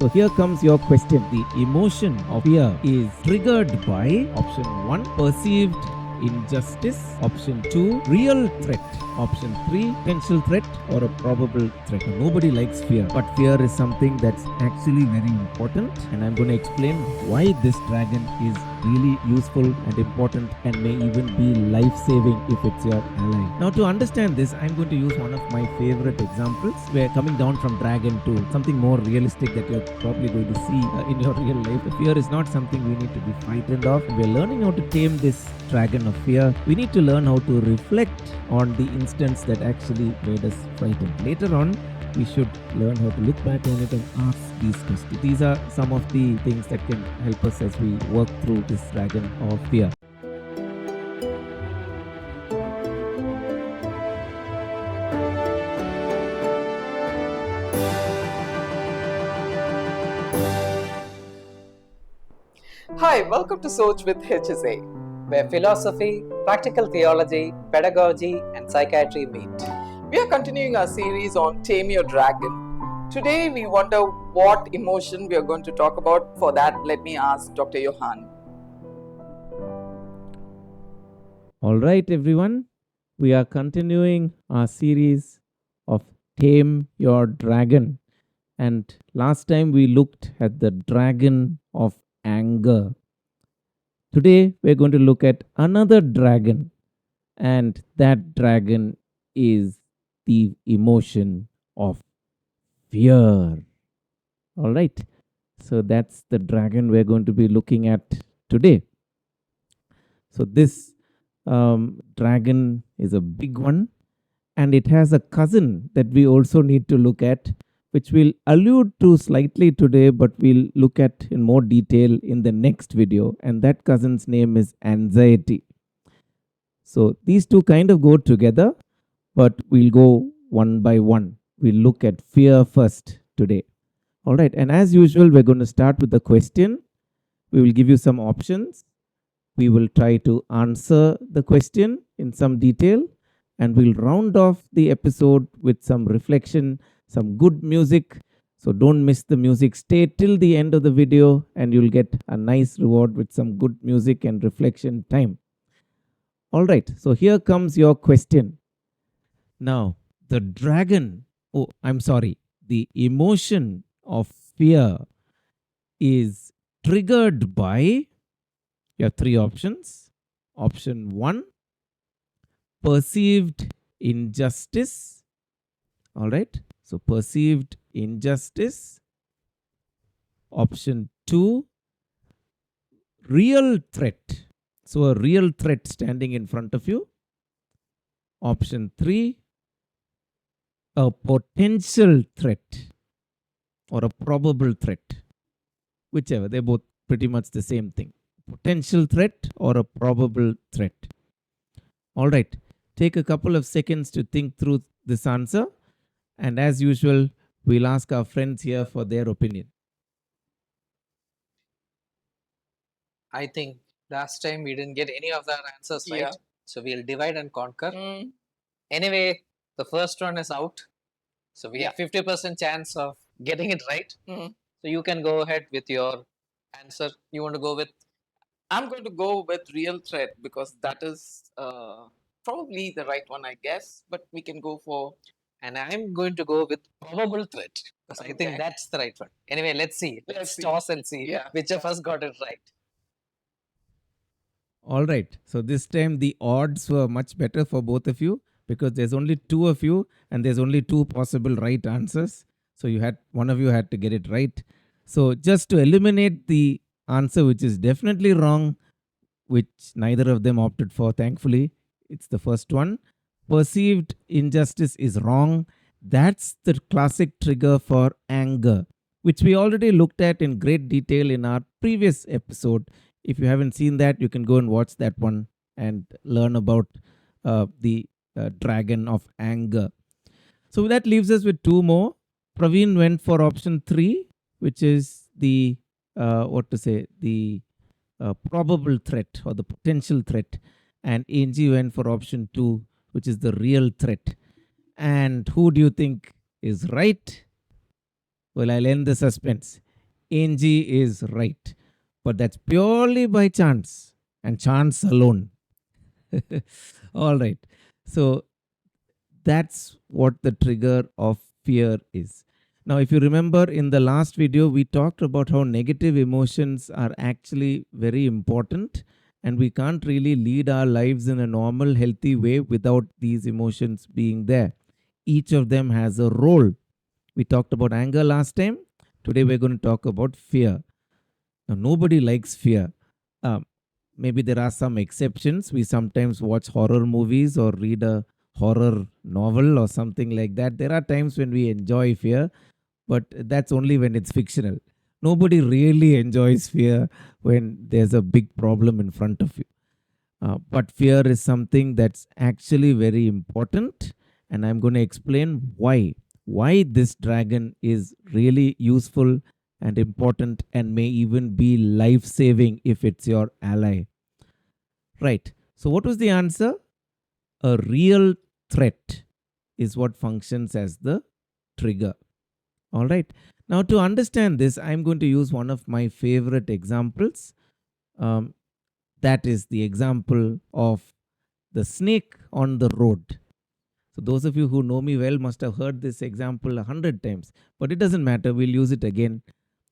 So here comes your question. The emotion of fear is triggered by option 1, perceived injustice, option 2, real threat, option 3, potential threat or a probable threat. Nobody likes fear, but fear is something that's actually very important, and I'm going to explain why this dragon is really useful and important and may even be life-saving if it's your ally. Now, to understand this, I'm going to use one of my favorite examples. We're coming down from dragon to something more realistic that you're probably going to see in your real life. The fear is not something we need to be frightened of. We're learning how to tame this dragon of fear. We need to learn how to reflect on the instance that actually made us frightened. Later on, we should learn how to look back on it and ask these questions. These are some of the things that can help us as we work through this dragon of fear. Hi, welcome to Soch with hSA, where philosophy, practical theology, pedagogy, and psychiatry meet. We are continuing our series on Tame Your Dragon. Today, we wonder what emotion we are going to talk about. For that, let me ask Dr. Johan. All right, everyone. We are continuing our series of Tame Your Dragon. And last time we looked at the dragon of anger. Today we're going to look at another dragon, and that dragon is the emotion of fear. All right, so that's the dragon we're going to be looking at today. So, this dragon is a big one, and it has a cousin that we also need to look at, which we'll allude to slightly today, but we'll look at in more detail in the next video. And that cousin's name is anxiety. So these two kind of go together, but we'll go one by one. We'll look at fear first today. All right. And as usual, we're going to start with the question. We will give you some options. We will try to answer the question in some detail, and we'll round off the episode with some reflection, some good music. So don't miss the music. Stay till the end of the video and you'll get a nice reward with some good music and reflection time. All right, so here comes your question. Now, the emotion of fear is triggered by your three options. Option 1, perceived injustice. All right, so perceived injustice. Option 2, real threat. So a real threat standing in front of you. Option 3, a potential threat or a probable threat. Whichever, they're both pretty much the same thing. Potential threat or a probable threat. All right, take a couple of seconds to think through this answer. And as usual, we'll ask our friends here for their opinion. I think last time we didn't get any of our answers right. Yeah. So we'll divide and conquer. Anyway, the first one is out. So we have 50% chance of getting it right. So you can go ahead with your answer. You want to go with? I'm going to go with real threat because that is probably the right one, I guess. But we can go for. And I'm going to go with probable threat because I think that's the right one. Anyway, let's see. Let's toss and see which of us got it right. All right. So this time the odds were much better for both of you because there's only two of you and there's only two possible right answers. So one of you had to get it right. So just to eliminate the answer which is definitely wrong, which neither of them opted for, thankfully, it's the first one. Perceived injustice is wrong. That's the classic trigger for anger, which we already looked at in great detail in our previous episode. If you haven't seen that, you can go and watch that one and learn about the dragon of anger. So that leaves us with two more. Praveen went for option 3, which is the probable threat or the potential threat. And Angie went for option 2, which is the real threat. And who do you think is right? Well, I'll end the suspense. Angie is right. But that's purely by chance and chance alone. All right. So that's what the trigger of fear is. Now, if you remember in the last video, we talked about how negative emotions are actually very important, and we can't really lead our lives in a normal, healthy way without these emotions being there. Each of them has a role. We talked about anger last time. Today, we're going to talk about fear. Now, nobody likes fear. Um, Maybe there are some exceptions. We sometimes watch horror movies or read a horror novel or something like that. There are times when we enjoy fear, but that's only when it's fictional. Nobody really enjoys fear when there's a big problem in front of you. But fear is something that's actually very important, and I'm going to explain why this dragon is really useful and important and may even be life saving if it's your ally. Right. So, what was the answer? A real threat is what functions as the trigger. All right. Now, to understand this, I'm going to use one of my favorite examples. Um, that is the example of the snake on the road. So, those of you who know me well must have heard this example 100 times, but it doesn't matter. We'll use it again.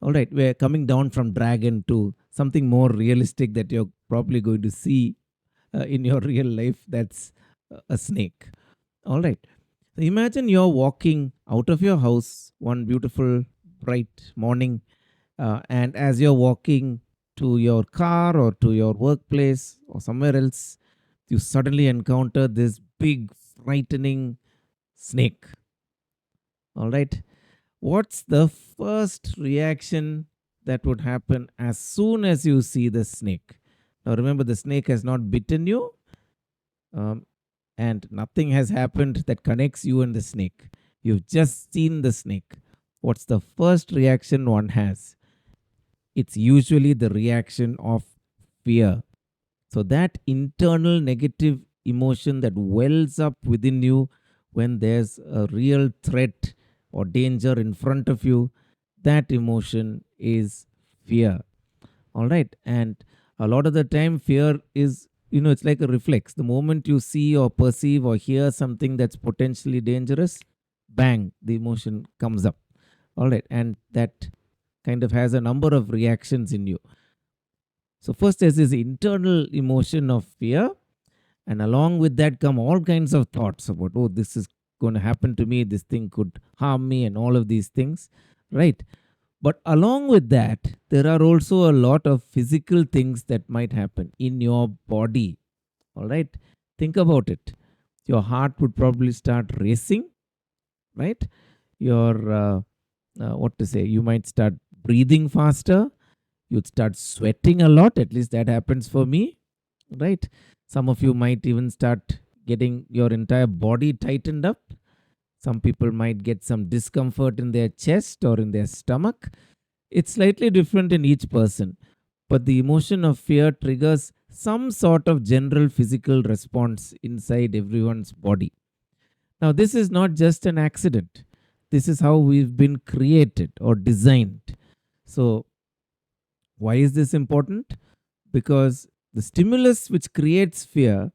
All right. We're coming down from dragon to something more realistic that you're probably going to see in your real life. That's a snake. All right. So imagine you're walking out of your house one beautiful, bright morning, and as you're walking to your car or to your workplace or somewhere else, you suddenly encounter this big, frightening snake. All right. What's the first reaction that would happen as soon as you see the snake? Now, remember, the snake has not bitten you, um, and nothing has happened that connects you and the snake. You've just seen the snake. What's the first reaction one has? It's usually the reaction of fear. So, that internal negative emotion that wells up within you when there's a real threat or danger in front of you, that emotion is fear. All right. And a lot of the time, fear is, it's like a reflex. The moment you see or perceive or hear something that's potentially dangerous, bang, the emotion comes up. All right. And that kind of has a number of reactions in you. So, first, there's this internal emotion of fear. And along with that come all kinds of thoughts about, oh, this is going to happen to me, this thing could harm me, and all of these things. Right. But along with that, there are also a lot of physical things that might happen in your body. All right. Think about it. Your heart would probably start racing, right? Your, what to say, you might start breathing faster. You'd start sweating a lot. At least that happens for me, right? Some of you might even start getting your entire body tightened up. Some people might get some discomfort in their chest or in their stomach. It's slightly different in each person, but the emotion of fear triggers some sort of general physical response inside everyone's body. Now, this is not just an accident. This is how we've been created or designed. So, why is this important? Because the stimulus which creates fear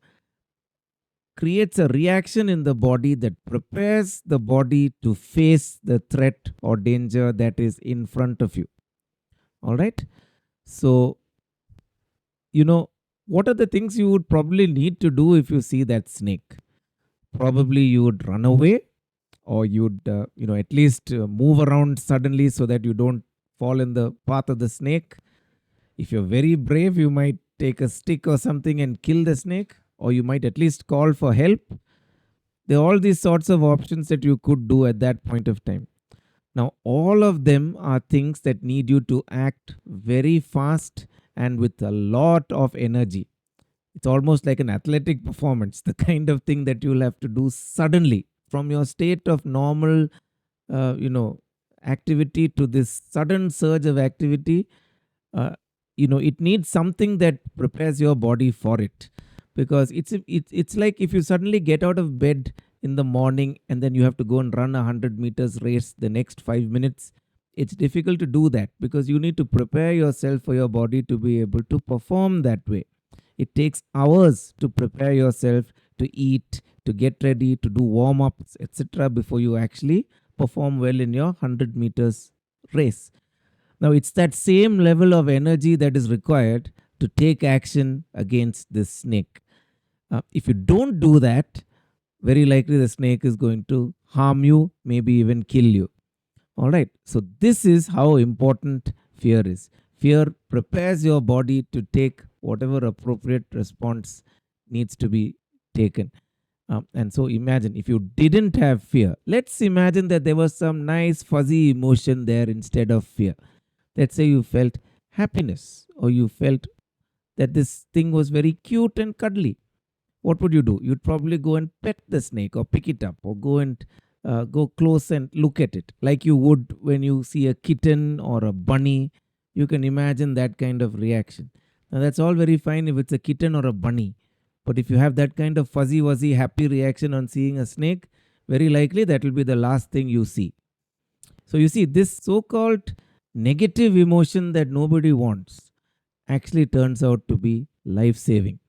creates a reaction in the body that prepares the body to face the threat or danger that is in front of you. All right. So, what are the things you would probably need to do if you see that snake? Probably you would run away, or you'd, at least move around suddenly so that you don't fall in the path of the snake. If you're very brave, you might take a stick or something and kill the snake, or you might at least call for help. There are all these sorts of options that you could do at that point of time. Now, all of them are things that need you to act very fast and with a lot of energy. It's almost like an athletic performance, the kind of thing that you'll have to do suddenly from your state of normal, activity to this sudden surge of activity. Uh, it needs something that prepares your body for it, because it's like if you suddenly get out of bed in the morning and then you have to go and run a 100 meters race the next 5 minutes. it's difficult to do that because you need to prepare yourself for your body to be able to perform that way. It takes hours to prepare yourself, to eat, to get ready, to do warm ups, etc., before you actually perform well in your 100 meters race. Now, it's that same level of energy that is required to take action against this snake. If you don't do that, very likely the snake is going to harm you, maybe even kill you. All right. So, this is how important fear is. Fear prepares your body to take whatever appropriate response needs to be taken. And so, imagine if you didn't have fear, let's imagine that there was some nice fuzzy emotion there instead of fear. Let's say you felt happiness, or you felt that this thing was very cute and cuddly. What would you do? You'd probably go and pet the snake or pick it up or go and go close and look at it like you would when you see a kitten or a bunny. You can imagine that kind of reaction. Now, that's all very fine if it's a kitten or a bunny. But if you have that kind of fuzzy, wuzzy, happy reaction on seeing a snake, very likely that will be the last thing you see. So, you see, this so called negative emotion that nobody wants actually turns out to be life saving.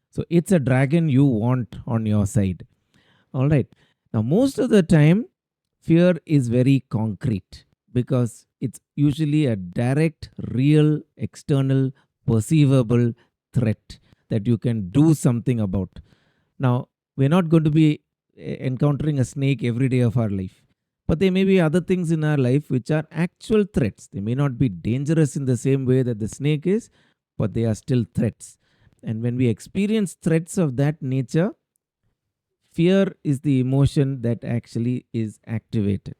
So, it's a dragon you want on your side. All right. Now, most of the time, fear is very concrete because it's usually a direct, real, external, perceivable threat that you can do something about. Now, we're not going to be encountering a snake every day of our life, but there may be other things in our life which are actual threats. They may not be dangerous in the same way that the snake is, but they are still threats. And when we experience threats of that nature, fear is the emotion that actually is activated.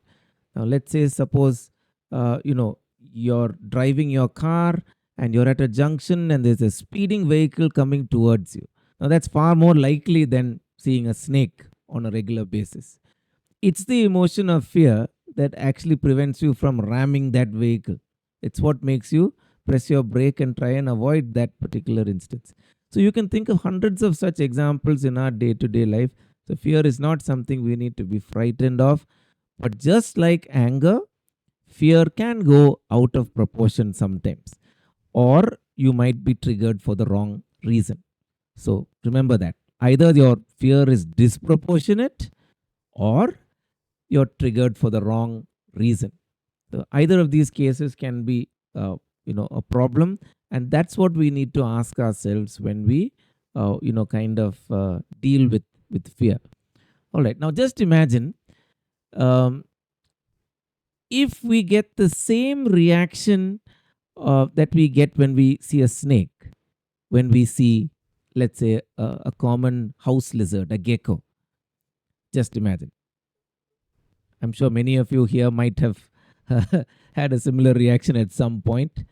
Now, let's say, suppose, you're driving your car and you're at a junction and there's a speeding vehicle coming towards you. Now, that's far more likely than seeing a snake on a regular basis. It's the emotion of fear that actually prevents you from ramming that vehicle. It's what makes you press your brake and try and avoid that particular instance. So, you can think of hundreds of such examples in our day to day life. So, fear is not something we need to be frightened of. But just like anger, fear can go out of proportion sometimes, or you might be triggered for the wrong reason. So, remember that either your fear is disproportionate or you're triggered for the wrong reason. So, either of these cases can be, a problem, and that's what we need to ask ourselves when we, deal with fear. All right. Now, just imagine if we get the same reaction that we get when we see a snake, when we see, let's say, a common house lizard, a gecko. Just imagine. I'm sure many of you here might have had a similar reaction at some point,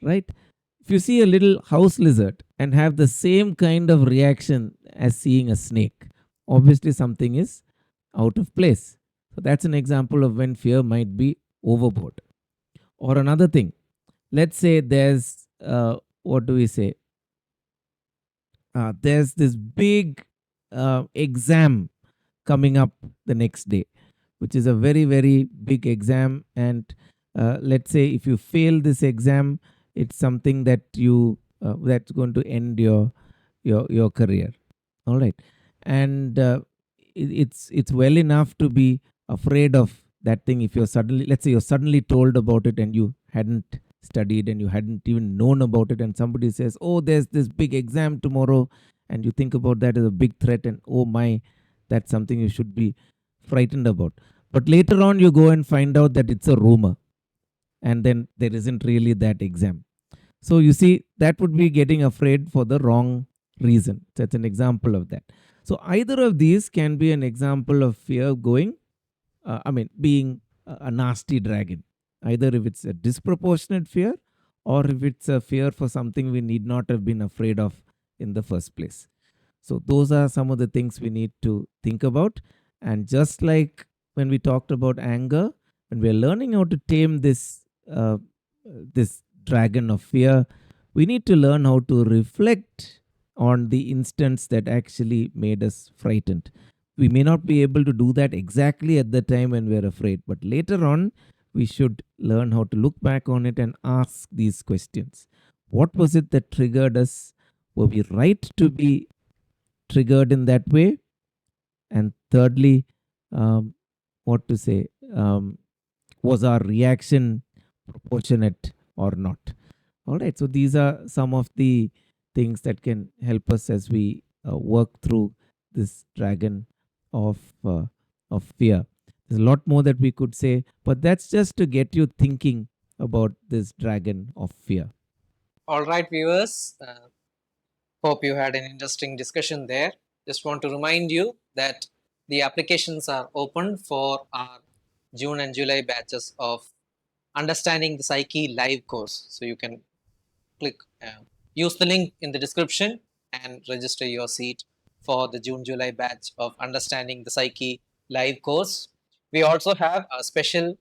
right? If you see a little house lizard and have the same kind of reaction as seeing a snake, obviously something is out of place. So that's an example of when fear might be overboard. Or another thing, let's say there's, what do we say? There's this big exam coming up the next day, which is a very, very big exam. And let's say if you fail this exam, it's something that that's going to end your career. All right. And it's well enough to be afraid of that thing. If let's say you're suddenly told about it and you hadn't studied and you hadn't even known about it, and somebody says, oh, there's this big exam tomorrow, and you think about that as a big threat, and oh my, that's something you should be frightened about. But later on you go and find out that it's a rumor, and then there isn't really that exam. So you see, that would be getting afraid for the wrong reason. That's an example of that. So either of these can be an example of fear being a nasty dragon. Either if it's a disproportionate fear or if it's a fear for something we need not have been afraid of in the first place. So those are some of the things we need to think about. And just like when we talked about anger, when we're learning how to tame this dragon of fear, we need to learn how to reflect on the instance that actually made us frightened. We may not be able to do that exactly at the time when we're afraid, but later on, we should learn how to look back on it and ask these questions. What was it that triggered us? Were we right to be triggered in that way? And thirdly, what to say? Was our reaction proportionate or not? All right. So these are some of the things that can help us as we work through this dragon of uh, of fear. There's a lot more that we could say, but that's just to get you thinking about this dragon of fear. All right, viewers. Hope you had an interesting discussion there. Just want to remind you that the applications are open for our June and July batches of Understanding the Psyche live course. So you can use the link in the description and register your seat for the June-July batch of Understanding the Psyche live course. We also have a special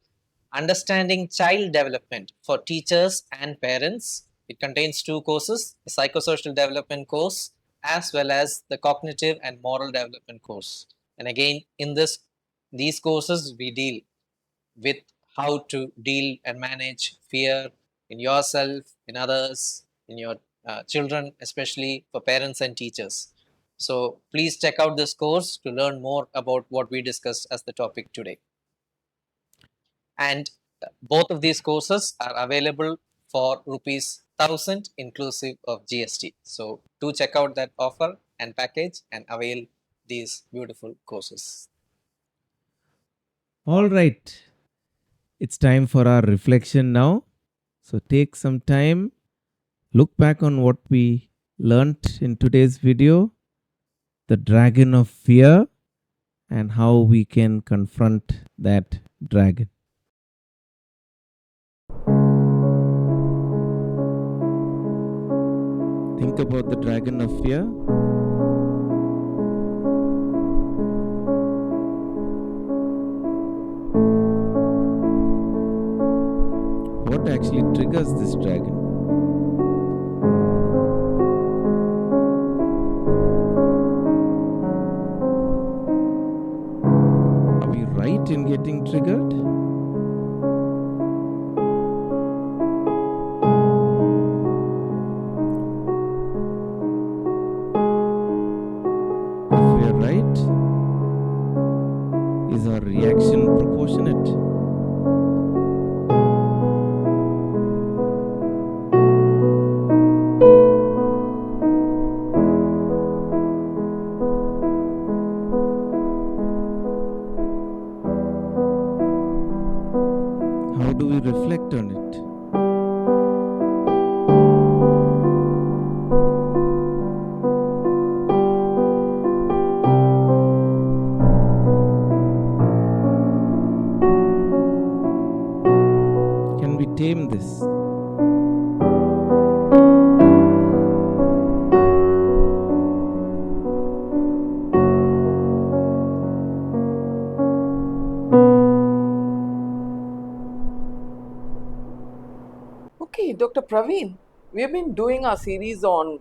Understanding Child Development for teachers and parents. It contains two courses, the Psychosocial Development course as well as the Cognitive and Moral Development course. And again, in these courses, we deal with how to deal and manage fear in yourself, in others, in your children, especially for parents and teachers. So please check out this course to learn more about what we discussed as the topic today. And both of these courses are available for rupees 1000 inclusive of GST. So do check out that offer and package and avail these beautiful courses. All right. It's time for our reflection now. So take some time, look back on what we learnt in today's video, the dragon of fear, and how we can confront that dragon. Think about the dragon of fear. What actually triggers this dragon? Are we right in getting triggered? If we are right, is our reaction proportionate? How do we reflect on it? Can we tame this? Okay, Dr. Praveen, we have been doing our series on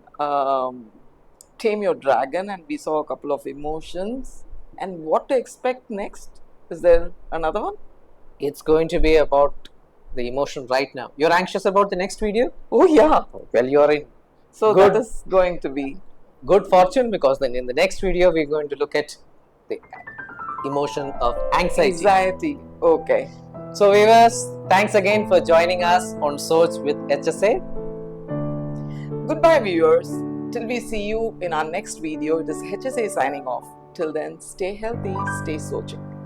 Tame Your Dragon, and we saw a couple of emotions. And what to expect next? Is there another one? It's going to be about the emotion right now. You're anxious about the next video? Oh, yeah. Well, you're in So good, that is going to be good fortune, because then in the next video, we're going to look at the emotion of anxiety. Okay. So viewers, thanks again for joining us on Soch with hSA. Goodbye, viewers. Till we see you in our next video, it is hSA signing off. Till then, stay healthy, stay Soching.